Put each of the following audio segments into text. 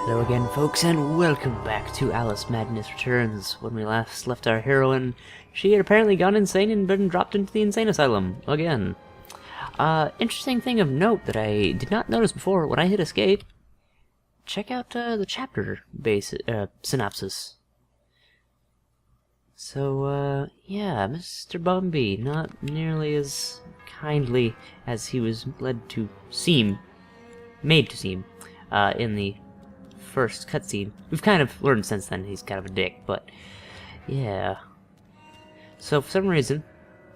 Hello again, folks, and welcome back to Alice Madness Returns. When we last left our heroine, she had apparently gone insane and been dropped into the insane asylum again. Interesting thing of note that I did not notice before when I hit escape. Check out the chapter base synopsis. So, yeah, Mr. Bumby, not nearly as kindly as he was made to seem, in the first cutscene. We've kind of learned since then he's kind of a dick, but yeah. So for some reason,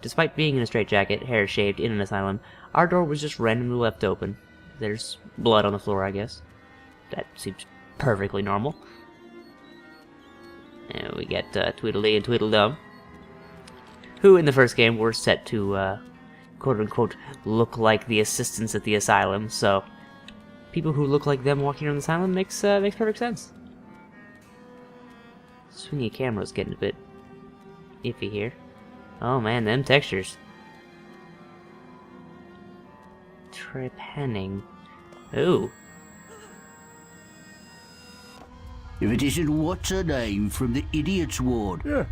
despite being in a straitjacket, hair shaved, in an asylum, our door was just randomly left open. There's blood on the floor, I guess. That seems perfectly normal. And we get Tweedledee and Tweedledum, who in the first game were set to quote-unquote look like the assistants at the asylum, so people who look like them walking around the asylum makes perfect sense. Swinging camera's getting a bit iffy here. Oh man, them textures. Trepanning. Ooh. If it isn't what's her name from the idiot's ward. Yeah,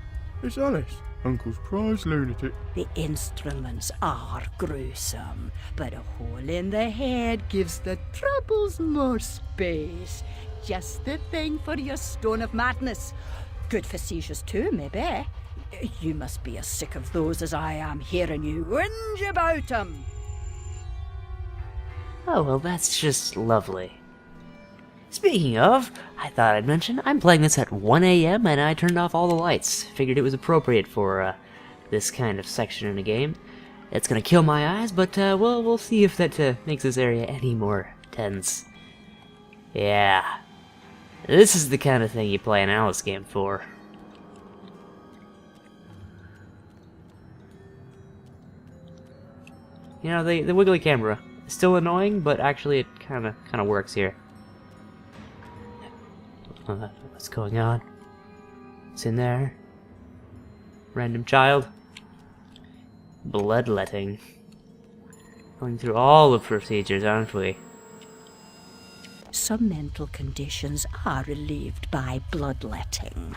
it's Alice, Uncle's prize lunatic. The instruments are gruesome, but a hole in the head gives the troubles more space. Just the thing for your stone of madness. Good for seizures too, maybe. You must be as sick of those as I am hearing you whinge about 'em. Oh, well, that's just lovely. Speaking of, I thought I'd mention, I'm playing this at 1 AM and I turned off all the lights. Figured it was appropriate for this kind of section in a game. It's gonna kill my eyes, but we'll see if that makes this area any more tense. Yeah. This is the kind of thing you play an Alice game for. You know, the wiggly camera. Still annoying, but actually it kinda works here. What's going on? What's in there? Random child? Bloodletting. Going through all the procedures, aren't we? Some mental conditions are relieved by bloodletting.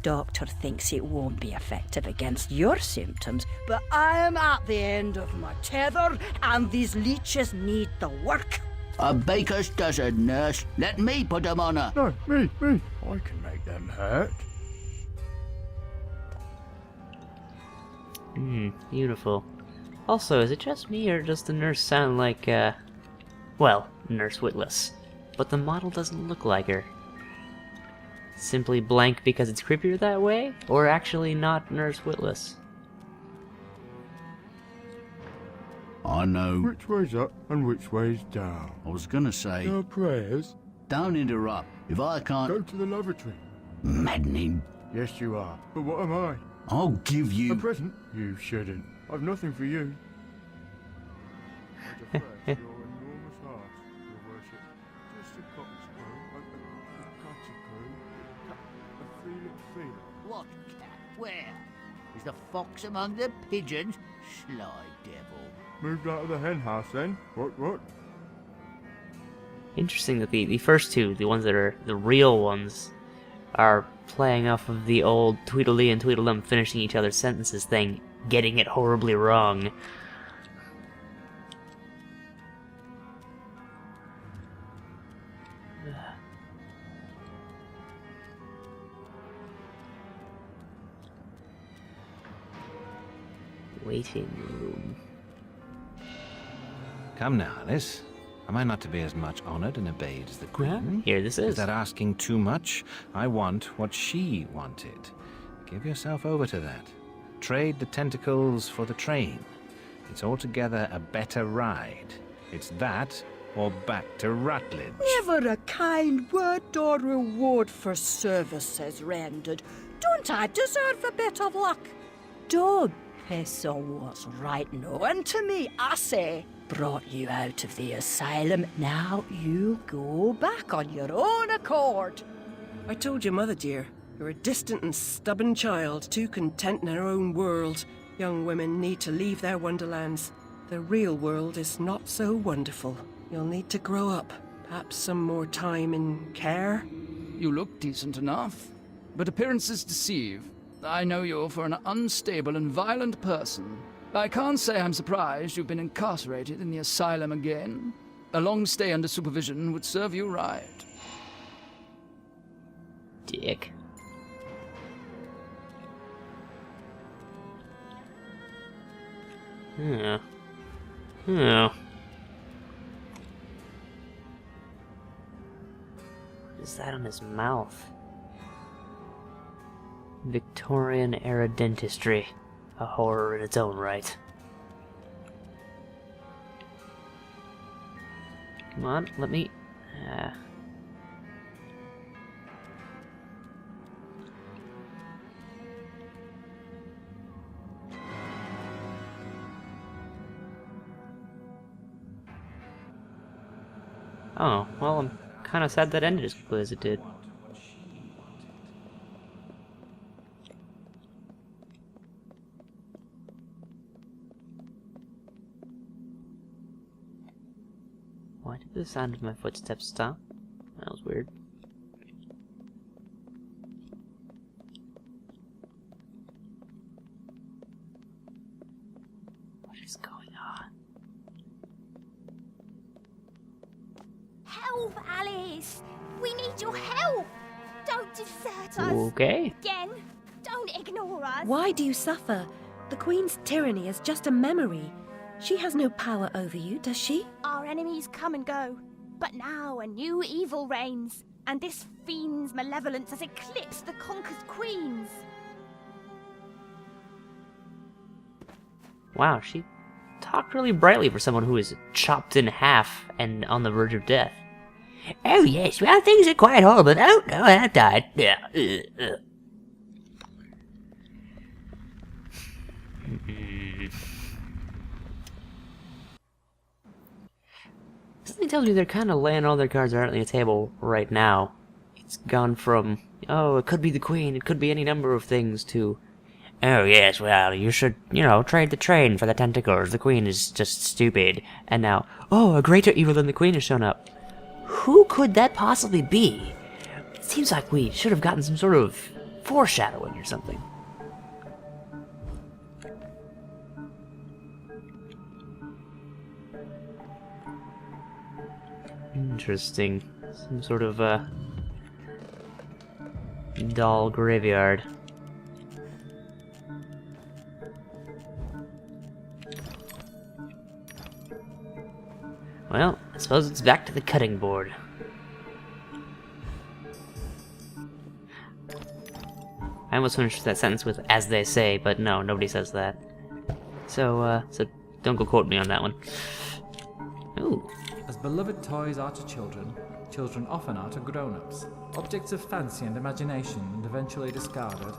Doctor thinks it won't be effective against your symptoms, but I am at the end of my tether, and these leeches need the work. A baker's dozen, nurse. Let me put them on her. No, me. I can make them hurt. Beautiful. Also, is it just me, or does the nurse sound like, well, Nurse Witless? But the model doesn't look like her. Simply blank because it's creepier that way? Or actually not Nurse Witless? I know. Which way's up and which way's down? I was gonna say, Your prayers don't interrupt. If I can't... go to the lavatory. Maddening. Yes, you are. But what am I? I'll give A you... present? You shouldn't. I've nothing for you. But first, your enormous heart, your worship. Just a coxcomb, a catacomb, a feeling. What cat? Where? Is the fox among the pigeons? Sly devil. Moved out of the hen house then? What? Interesting that the first two, the ones that are the real ones, are playing off of the old Tweedledee and Tweedledum finishing each other's sentences thing, getting it horribly wrong. Waiting room. Come now, Alice. Am I not to be as much honoured and obeyed as the Queen? Here this is. Is that asking too much? I want what she wanted. Give yourself over to that. Trade the tentacles for the train. It's altogether a better ride. It's that or back to Rutledge. Never a kind word or reward for services rendered. Don't I deserve a bit of luck? Don't piss on what's right known to me, I say. Brought you out of the asylum, now you go back on your own accord. I told your mother, dear. You're a distant and stubborn child, too content in her own world. Young women need to leave their wonderlands. The real world is not so wonderful. You'll need to grow up. Perhaps some more time in care? You look decent enough, but appearances deceive. I know you for an unstable and violent person. I can't say I'm surprised you've been incarcerated in the asylum again. A long stay under supervision would serve you right. Dick. Yeah. Yeah. What is that on his mouth? Victorian era dentistry. A horror in its own right. Come on, let me... Oh, well, I'm kind of sad that ended as quickly as it did. Why did the sound of my footsteps stop? That was weird. What is going on? Help, Alice! We need your help! Don't desert us! Okay. Again! Don't ignore us! Why do you suffer? The Queen's tyranny is just a memory. She has no power over you, does she? Our enemies come and go, but now a new evil reigns, and this fiend's malevolence has eclipsed the conquered queens. Wow, she talked really brightly for someone who is chopped in half and on the verge of death. Oh yes, well things are quite horrible. Oh no, I died. Yeah. Something tells me they're kind of laying all their cards out on the table right now. It's gone from, oh, it could be the Queen, it could be any number of things, to, oh yes, well, you should, trade the train for the tentacles, the Queen is just stupid. And now, oh, a greater evil than the Queen has shown up. Who could that possibly be? It seems like we should have gotten some sort of foreshadowing or something. Interesting. Some sort of, doll graveyard. Well, I suppose it's back to the cutting board. I almost finished that sentence with "as they say," but no, nobody says that. So don't go quote me on that one. Ooh. As beloved toys are to children, children often are to grown-ups. Objects of fancy and imagination and eventually discarded.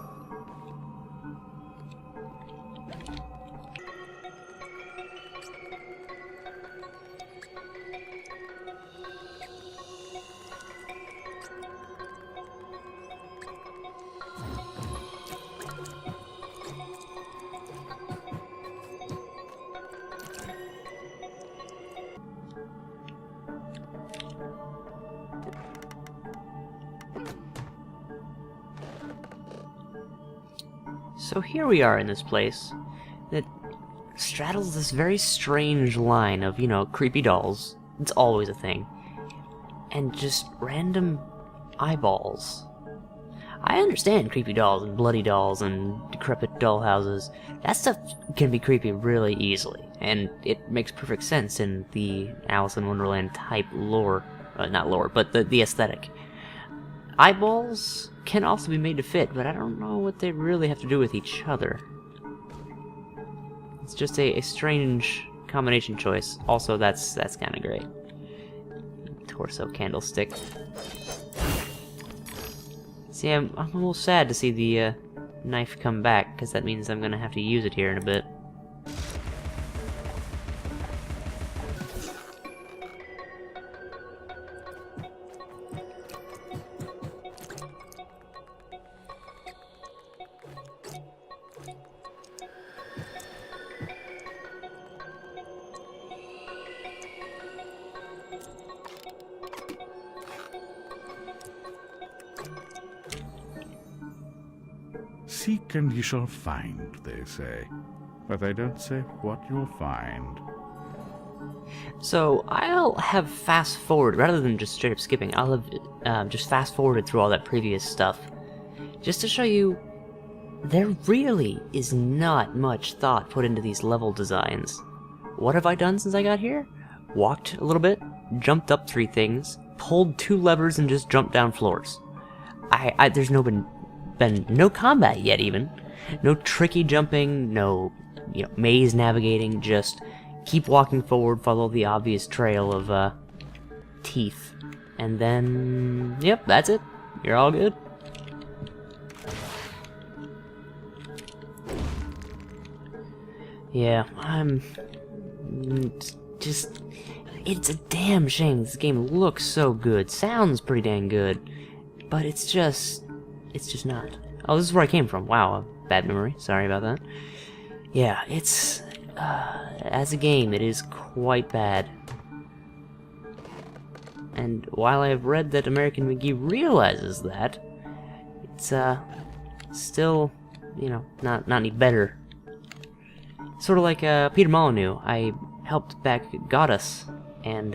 So here we are in this place that straddles this very strange line of, creepy dolls. It's always a thing. And just random eyeballs. I understand creepy dolls and bloody dolls and decrepit dollhouses. That stuff can be creepy really easily, and it makes perfect sense in the Alice in Wonderland type lore. Not lore, but the aesthetic. Eyeballs can also be made to fit, but I don't know what they really have to do with each other. It's just a strange combination choice. Also, that's kind of great. Torso candlestick. See, I'm almost sad to see the knife come back, because that means I'm gonna have to use it here in a bit. Seek and ye shall find, they say. But they don't say what you'll find. So I'll have fast forward rather than just straight up skipping. I'll have just fast forwarded through all that previous stuff, just to show you there really is not much thought put into these level designs. What have I done since I got here? Walked a little bit, jumped up 3 things, pulled 2 levers, and just jumped down floors. There's been no combat yet, even no tricky jumping, no maze navigating. Just keep walking forward, follow the obvious trail of teeth, and then yep, that's it. You're all good. Yeah, it's a damn shame. This game looks so good, sounds pretty dang good, but it's just not. Oh, this is where I came from. Wow, a bad memory. Sorry about that. Yeah, it's as a game, it is quite bad. And while I've read that American McGee realizes that, it's still, not any better. Sort of like Peter Molyneux. I helped back Goddess, and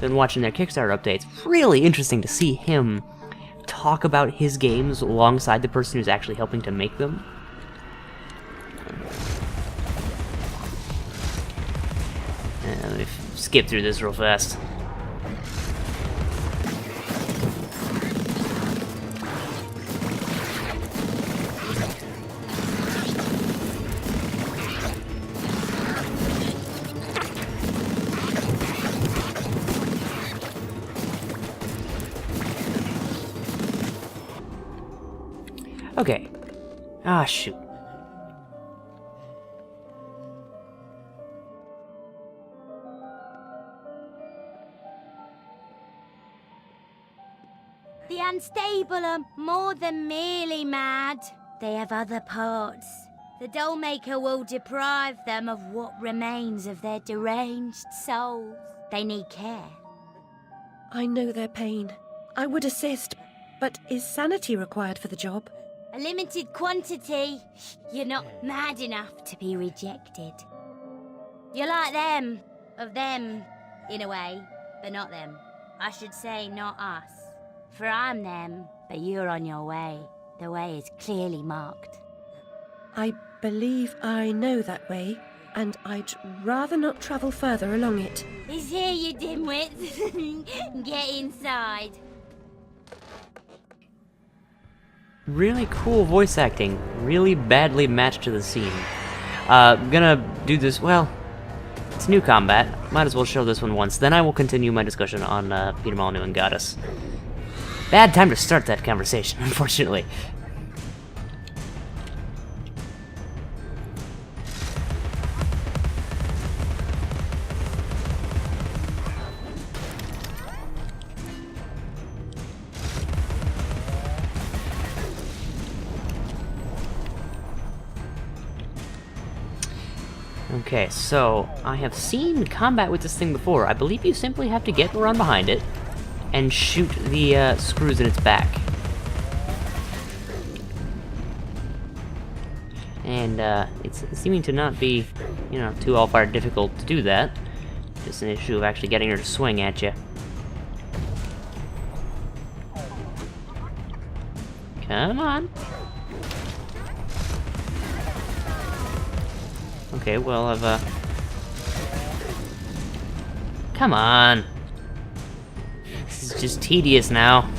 been watching their Kickstarter updates. Really interesting to see him talk about his games alongside the person who's actually helping to make them. Let me skip through this real fast. Okay. Ah, shoot. The unstable are more than merely mad. They have other parts. The Dollmaker will deprive them of what remains of their deranged souls. They need care. I know their pain. I would assist, but is sanity required for the job? A limited quantity. You're not mad enough to be rejected. You're like them. Of them, in a way, but not them. I should say not us. For I'm them, but you're on your way. The way is clearly marked. I believe I know that way, and I'd rather not travel further along it. It's here, you dimwits. Get inside. Really cool voice acting, really badly matched to the scene. Gonna do this, well, it's new combat, might as well show this one once, then I will continue my discussion on Peter Molyneux and Goddess. Bad time to start that conversation, unfortunately. Okay, so I have seen combat with this thing before. I believe you simply have to get around behind it and shoot the screws in its back. And it's seeming to not be, too all-fire difficult to do that. Just an issue of actually getting her to swing at you. Come on. Okay, well, I've, come on! This is just tedious now.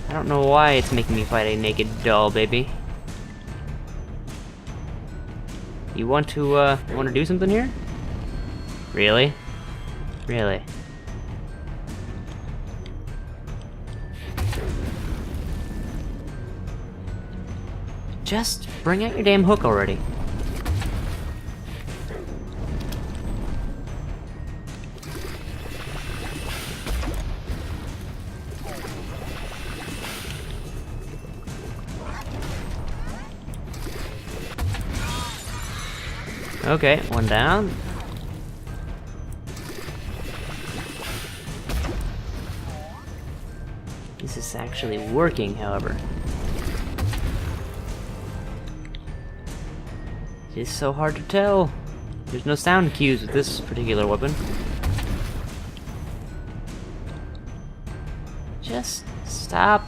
I don't know why it's making me fight a naked doll, baby. You want to do something here? Really? Really? Just bring out your damn hook already. Okay, one down. Is this actually working, however? It's so hard to tell. There's no sound cues with this particular weapon. Just stop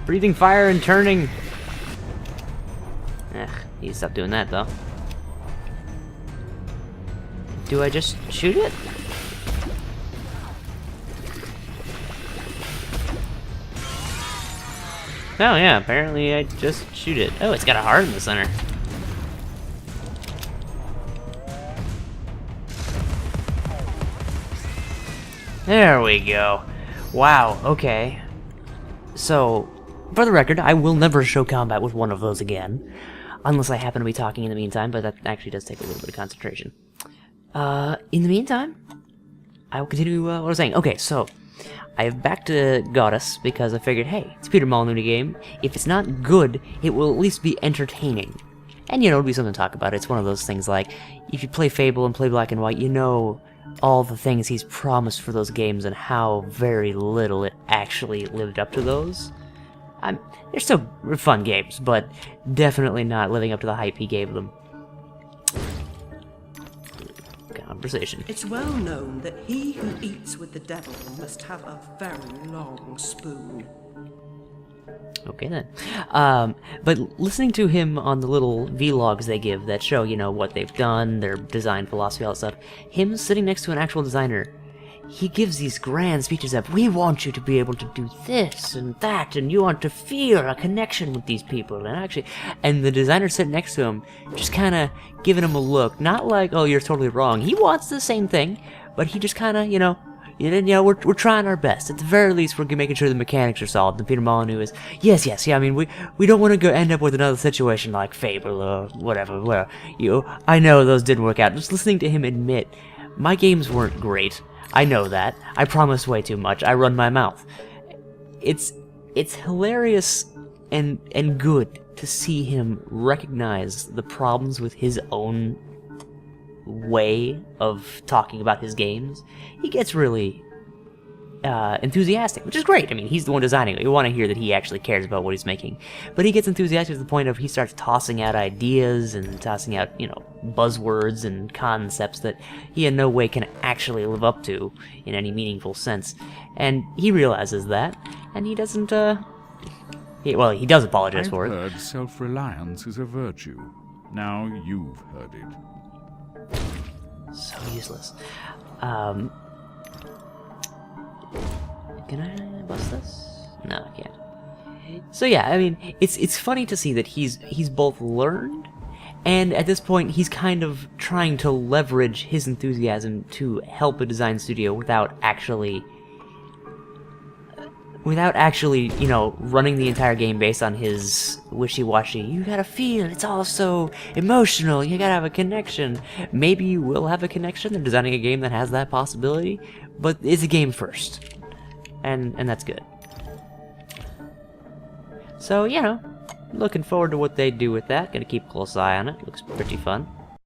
breathing fire and turning. Ugh, need to stop doing that though. Do I just shoot it? Oh yeah, apparently I just shoot it. Oh, it's got a heart in the center. There we go. Wow, okay. So, for the record, I will never show combat with one of those again. Unless I happen to be talking in the meantime, but that actually does take a little bit of concentration. In the meantime, I will continue what I was saying. Okay, so, I have back to Goddess because I figured, hey, it's a Peter Molyneux game. If it's not good, it will at least be entertaining. And, you know, it'll be something to talk about. It's one of those things like, if you play Fable and play Black and White, you know all the things he's promised for those games and how very little it actually lived up to those. They're still fun games, but definitely not living up to the hype he gave them. Conversation. It's well known that he who eats with the devil must have a very long spoon. Okay then. But listening to him on the little vlogs they give that show, you know, what they've done, their design philosophy, all that stuff, him sitting next to an actual designer, he gives these grand speeches of, we want you to be able to do this and that, and you want to feel a connection with these people, and actually, and the designer sitting next to him, just kind of giving him a look, not like, oh, you're totally wrong, he wants the same thing, but he just kind of, you know, we're trying our best. At the very least, we're making sure the mechanics are solid. And Peter Molyneux is, yes, yeah. I mean, we don't want to end up with another situation like Fable or whatever. Where I know those didn't work out. Just listening to him admit, my games weren't great. I know that. I promise way too much. I run my mouth. It's hilarious and good to see him recognize the problems with his own way of talking about his games. He gets really enthusiastic, which is great. I mean, he's the one designing it. You want to hear that he actually cares about what he's making. But he gets enthusiastic to the point of he starts tossing out ideas and tossing out, you know, buzzwords and concepts that he in no way can actually live up to in any meaningful sense. And he realizes that, and he doesn't, he does apologize for it. I've heard self-reliance is a virtue. Now you've heard it. So useless. Can I bust this? No, I can't. So yeah, I mean, it's funny to see that he's both learned, and at this point he's kind of trying to leverage his enthusiasm to help a design studio without actually, you know, running the entire game based on his wishy-washy, you gotta feel, it's all so emotional, you gotta have a connection. Maybe you will have a connection, they're designing a game that has that possibility, but it's a game first. And that's good. So, you know, looking forward to what they do with that, gonna keep a close eye on it, looks pretty fun.